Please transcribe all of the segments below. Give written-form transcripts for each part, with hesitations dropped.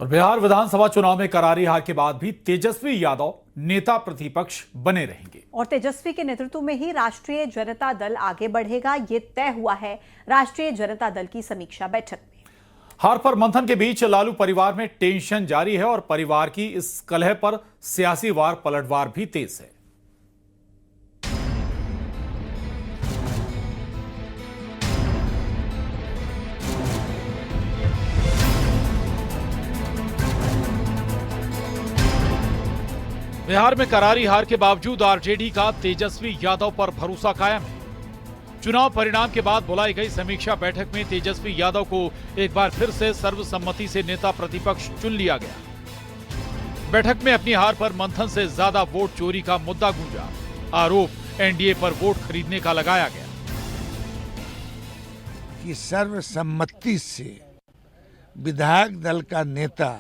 और बिहार विधानसभा चुनाव में करारी हार के बाद भी तेजस्वी यादव नेता प्रतिपक्ष बने रहेंगे और तेजस्वी के नेतृत्व में ही राष्ट्रीय जनता दल आगे बढ़ेगा, ये तय हुआ है राष्ट्रीय जनता दल की समीक्षा बैठक में। हार पर मंथन के बीच लालू परिवार में टेंशन जारी है और परिवार की इस कलह पर सियासी वार पलटवार भी तेज है। बिहार में करारी हार के बावजूद आरजेडी का तेजस्वी यादव पर भरोसा कायम है। चुनाव परिणाम के बाद बुलाई गई समीक्षा बैठक में तेजस्वी यादव को एक बार फिर से सर्वसम्मति से नेता प्रतिपक्ष चुन लिया गया। बैठक में अपनी हार पर मंथन से ज्यादा वोट चोरी का मुद्दा गूंजा। आरोप एनडीए पर वोट खरीदने का लगाया गया कि सर्वसम्मति से विधायक दल का नेता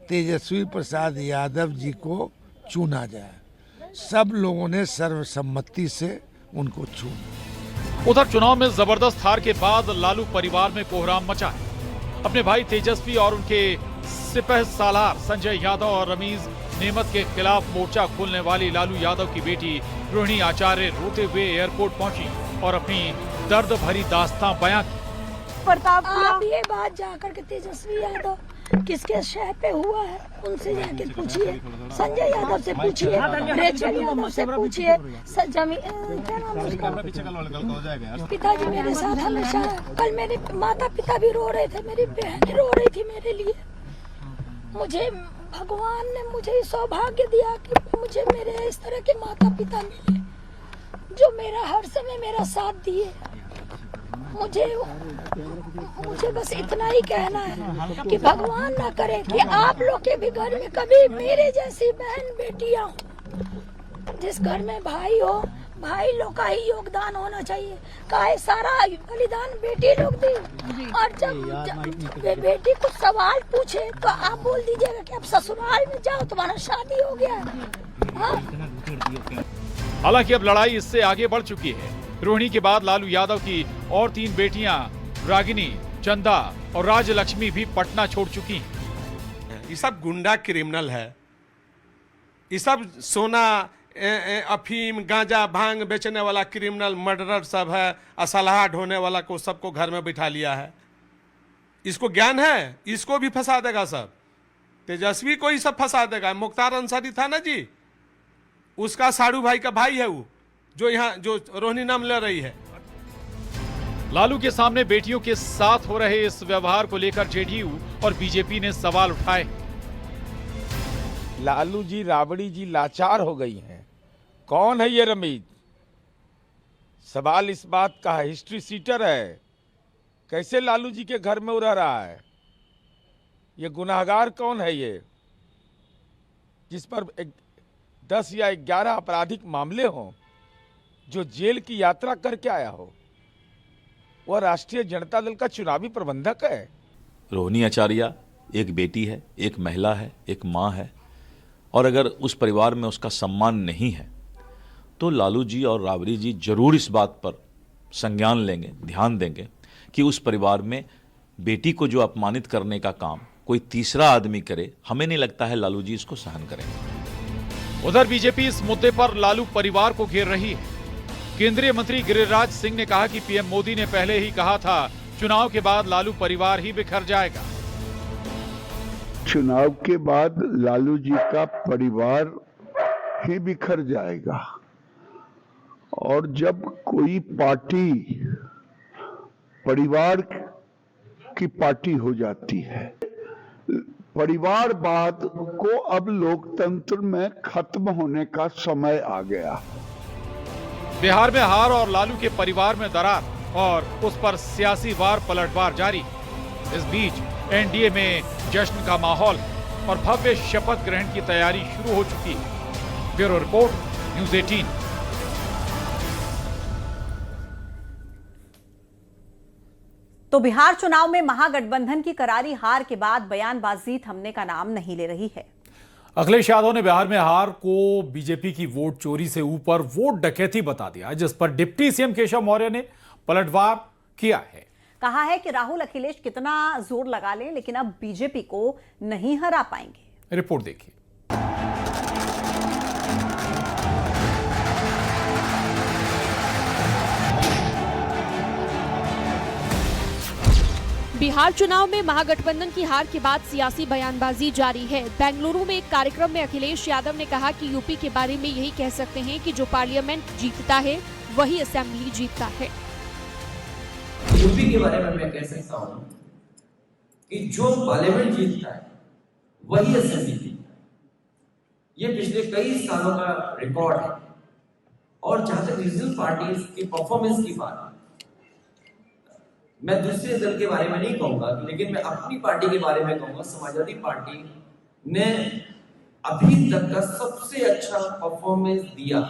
तेजस्वी प्रसाद यादव जी को चुना जाए। सब लोगों ने सर्वसम्मति से उनको चुना। उधर चुनाव में जबरदस्त हार के बाद लालू परिवार में कोहराम मचा है। अपने भाई तेजस्वी और उनके सिपह सालार संजय यादव और रमीज नेमत के खिलाफ मोर्चा खोलने वाली लालू यादव की बेटी रोहिणी आचार्य रोते हुए एयरपोर्ट पहुंची और अपनी दर्द भरी दास्तां बयां की। प्रताप, आप ये बात जाकर के तेजस्वी यादव किसके शह पे हुआ है उनसे जाके पूछिए, संजय यादव से पूछिए, रेचल यादव से पूछिए, क्या नाम है उसका, पिताजी मेरे साथ हमेशा। कल मेरे माता पिता भी रो रहे थे, मेरी बहन रो रही थी मेरे लिए। मुझे भगवान ने मुझे सौभाग्य दिया कि मुझे मेरे इस तरह के माता पिता मिले जो मेरा हर समय मेरा साथ दिए। मुझे बस इतना ही कहना है कि भगवान ना करे कि आप लोग के भी घर में कभी मेरे जैसी बहन बेटियां हो। जिस घर में भाई हो, भाई लोग का ही योगदान होना चाहिए। काहे सारा बलिदान बेटी लोग दी, और जब बेटी कुछ सवाल पूछे तो आप बोल दीजिएगा कि अब ससुराल में जाओ, तुम्हारा शादी हो गया है। हालांकि अब लड़ाई इससे आगे बढ़ चुकी है। रोहिणी के बाद लालू यादव की और 3 बेटियां रागिनी, चंदा और राजलक्ष्मी भी पटना छोड़ चुकी हैं। ये सब गुंडा क्रिमिनल है। ये सब सोना, अफीम, गांजा, भांग बेचने वाला क्रिमिनल मर्डरर सब है। असलहा ढोने वाला को सबको घर में बिठा लिया है। इसको ज्ञान है, इसको भी फंसा देगा सब। तेजस्वी को ही सब फंसा देगा। मुख्तार अंसारी था ना जी, उसका साड़ू भाई का भाई है वो, जो यहाँ जो रोहिणी नाम ले रही है। लालू के सामने बेटियों के साथ हो रहे इस व्यवहार को लेकर जेडीयू और बीजेपी ने सवाल उठाए। लालू जी, राबड़ी जी लाचार हो गई हैं। कौन है ये रमीज? सवाल इस बात का है, हिस्ट्री सीटर है। कैसे लालू जी के घर में रह रहा है? ये गुनाहगार कौन है ये, जिस पर 10 या 11 आपराधिक मामले हों, जो जेल की यात्रा करके आया हो? वह राष्ट्रीय जनता दल का चुनावी प्रबंधक है। रोहिणी आचार्य एक बेटी है, एक महिला है, एक मां है, और अगर उस परिवार में उसका सम्मान नहीं है तो लालू जी और राबड़ी जी जरूर इस बात पर संज्ञान लेंगे, ध्यान देंगे कि उस परिवार में बेटी को जो अपमानित करने का काम कोई तीसरा आदमी करे, हमें नहीं लगता है लालू जी इसको सहन करेंगे। उधर बीजेपी इस मुद्दे पर लालू परिवार को घेर रही है। केंद्रीय मंत्री गिरिराज सिंह ने कहा कि पीएम मोदी ने पहले ही कहा था चुनाव के बाद लालू परिवार ही बिखर जाएगा। चुनाव के बाद लालू जी का परिवार ही बिखर जाएगा। और जब कोई पार्टी परिवार की पार्टी हो जाती है, परिवारवाद को अब लोकतंत्र में खत्म होने का समय आ गया। बिहार में हार और लालू के परिवार में दरार और उस पर सियासी वार पलटवार जारी। इस बीच एनडीए में जश्न का माहौल और भव्य शपथ ग्रहण की तैयारी शुरू हो चुकी है। Bureau report, news 18। तो बिहार चुनाव में महागठबंधन की करारी हार के बाद बयानबाजी थमने का नाम नहीं ले रही है। अखिलेश यादव ने बिहार में हार को बीजेपी की वोट चोरी से ऊपर वोट डकैती बता दिया, जिस पर डिप्टी सीएम केशव मौर्य ने पलटवार किया है। कहा है कि राहुल अखिलेश कितना जोर लगा लें लेकिन अब बीजेपी को नहीं हरा पाएंगे। रिपोर्ट देखिए। बिहार चुनाव में महागठबंधन की हार के बाद सियासी बयानबाजी जारी है। बेंगलुरु में एक कार्यक्रम में अखिलेश यादव ने कहा कि यूपी के बारे में यही कह सकते हैं कि जो पार्लियामेंट जीतता है वही असेंबली जीतता है। यूपी के बारे में मैं कह सकता हूँ कि जो पार्लियामेंट जीतता है वही असेंबली जीतता है। ये पिछले कई सालों का रिकॉर्ड है। और जहां तक रीजनल पार्टीज की परफॉर्मेंस की बात, मैं दूसरे दल के बारे में नहीं कहूंगा, लेकिन मैं अपनी पार्टी के बारे में कहूंगा। समाजवादी पार्टी ने अभी तक का सबसे अच्छा परफॉर्मेंस दिया,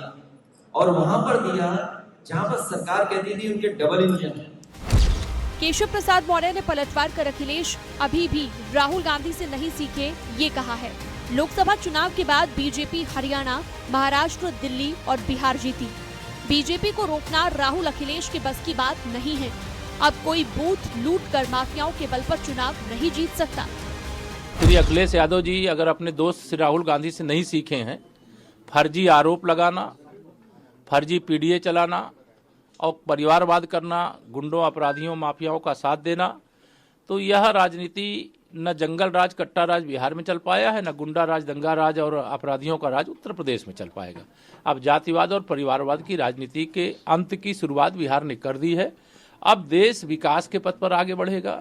और वहां पर दिया जहां पर सरकार कहती थी उनके डबल इंजन है। केशव प्रसाद मौर्य ने पलटवार कर अखिलेश अभी भी राहुल गांधी से नहीं सीखे ये कहा है। लोकसभा चुनाव के बाद बीजेपी हरियाणा, महाराष्ट्र, दिल्ली और बिहार जीती। बीजेपी को रोकना राहुल अखिलेश के बस की बात नहीं है। अब कोई बूथ लूट कर माफियाओं के बल पर चुनाव नहीं जीत सकता। श्री अखिलेश यादव जी अगर अपने दोस्त श्री राहुल गांधी से नहीं सीखे हैं फर्जी आरोप लगाना, फर्जी पीडीए चलाना और परिवारवाद करना, गुंडों, अपराधियों, माफियाओं का साथ देना, तो यह राजनीति न जंगल राज, कट्टा राज बिहार में चल पाया है, न गुंडा राज, दंगा राज और अपराधियों का राज उत्तर प्रदेश में चल पाएगा। अब जातिवाद और परिवारवाद की राजनीति के अंत की शुरुआत बिहार ने कर दी है। अब देश विकास के पथ पर आगे बढ़ेगा,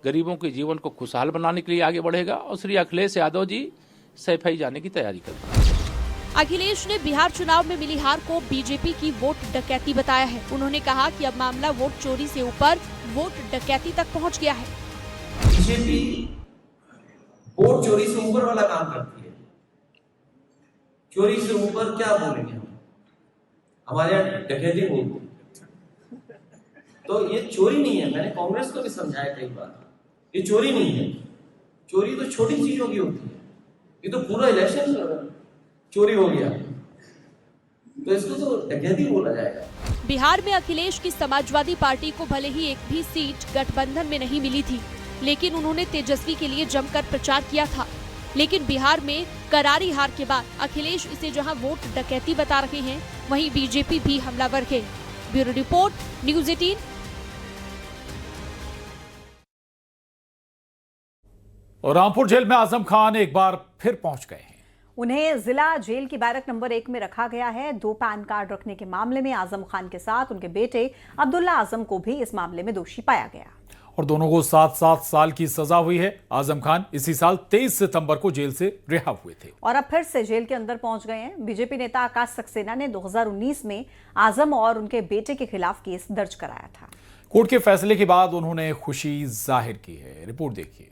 गरीबों के जीवन को खुशहाल बनाने के लिए आगे बढ़ेगा, और श्री अखिलेश यादव जी सैफई जाने की तैयारी कर रहे हैं। अखिलेश ने बिहार चुनाव में मिली हार को बीजेपी की वोट डकैती बताया है। उन्होंने कहा कि अब मामला वोट चोरी से ऊपर वोट डकैती तक पहुंच गया है। बीजेपी वोट चोरी से ऊपर वाला काम करती है। चोरी से ऊपर क्या बोलेंगे हम? हमारे यहाँ डकैती बोलते। तो ये चोरी नहीं है। मैंने कांग्रेस को भी समझाया कई बार, ये चोरी नहीं है। चोरी तो छोटी चीजों की होती है। ये तो पूरा इलेक्शन चोरी हो गया, तो इसको तो डकैती बोला जाएगा। बिहार में अखिलेश की समाजवादी पार्टी को भले ही एक भी सीट गठबंधन में नहीं मिली थी, लेकिन उन्होंने तेजस्वी के लिए जमकर प्रचार किया था। लेकिन बिहार में करारी हार के बाद अखिलेश इसे जहां वोट डकैती बता रहे हैं, वहीं बीजेपी भी हमलावर है। Bureau report, news 18। और रामपुर जेल में आजम खान एक बार फिर पहुंच गए हैं। उन्हें जिला जेल की बैरक नंबर 1 में रखा गया है। 2 पैन कार्ड रखने के मामले में आजम खान के साथ उनके बेटे अब्दुल्ला आजम को भी इस मामले में दोषी पाया गया और दोनों को 7-7 साल की सजा हुई है। आजम खान इसी साल 23 सितंबर को जेल से रिहा हुए थे और अब फिर से जेल के अंदर पहुंच गए हैं। बीजेपी नेता आकाश सक्सेना ने 2019 में आजम और उनके बेटे के खिलाफ केस दर्ज कराया था। कोर्ट के फैसले के बाद उन्होंने खुशी जाहिर की है। रिपोर्ट देखिए।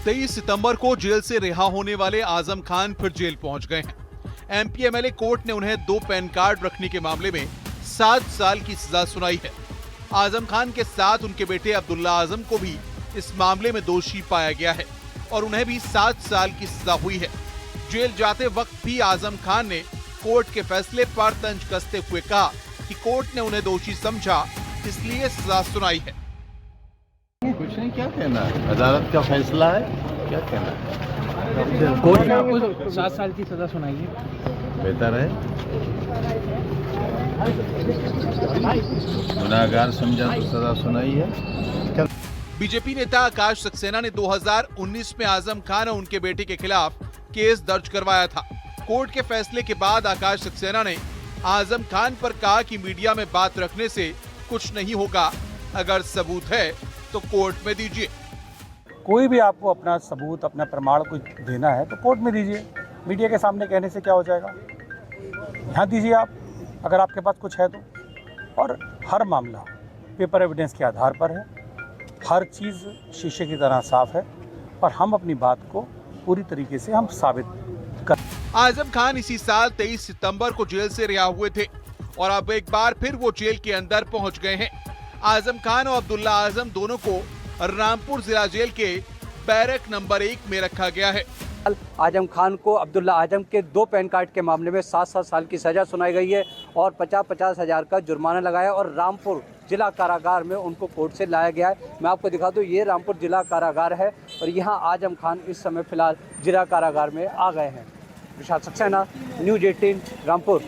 तेईस सितंबर को जेल से रिहा होने वाले आजम खान फिर जेल पहुंच गए हैं। एमपी एमएलए कोर्ट ने उन्हें 2 पैन कार्ड रखने के मामले में 7 साल की सजा सुनाई है। आजम खान के साथ उनके बेटे अब्दुल्ला आजम को भी इस मामले में दोषी पाया गया है और उन्हें भी 7 साल की सजा हुई है। जेल जाते वक्त भी आजम खान ने कोर्ट के फैसले पर तंज कसते हुए कहा कि कोर्ट ने उन्हें दोषी समझा, इसलिए सजा सुनाई है। कुछ नहीं, क्या कहना है, अदालत का फैसला है, क्या कहना है। कोर्ट ने आपको 7 साल की सजा सुनाई है, बेहतर है। गुनाहगार समझा तो सजा सुनाई है। बीजेपी नेता आकाश सक्सेना ने 2019 में आजम खान और उनके बेटे के खिलाफ केस दर्ज करवाया था। कोर्ट के फैसले के बाद आकाश सक्सेना ने आजम खान पर कहा कि मीडिया में बात रखने से कुछ नहीं होगा, अगर सबूत है तो कोर्ट में दीजिए। कोई भी आपको अपना सबूत, अपना प्रमाण कुछ देना है तो कोर्ट में दीजिए। मीडिया के सामने कहने से क्या हो जाएगा, यहाँ दीजिए आप, अगर आपके पास कुछ है तो। और हर मामला पेपर एविडेंस के आधार पर है, हर चीज़ शीशे की तरह साफ है और हम अपनी बात को पूरी तरीके से हम साबित कर। आजम खान इसी साल 23 सितंबर को जेल से रिहा हुए थे और अब एक बार फिर वो जेल के अंदर पहुंच गए हैं। आजम खान और अब्दुल्ला आजम दोनों को रामपुर जिला जेल के बैरक नंबर 1 में रखा गया है। आजम खान को अब्दुल्ला आजम के 2 पैन कार्ड के मामले में 7-7 साल की सजा सुनाई गई है और 50-50 हज़ार का जुर्माना लगाया और रामपुर जिला कारागार में उनको कोर्ट से लाया गया है। मैं आपको दिखा दूं, ये रामपुर जिला कारागार है और यहाँ आजम खान इस समय फिलहाल जिला कारागार में आ गए हैं। विशाल सक्सेना, न्यूज़ 18 रामपुर।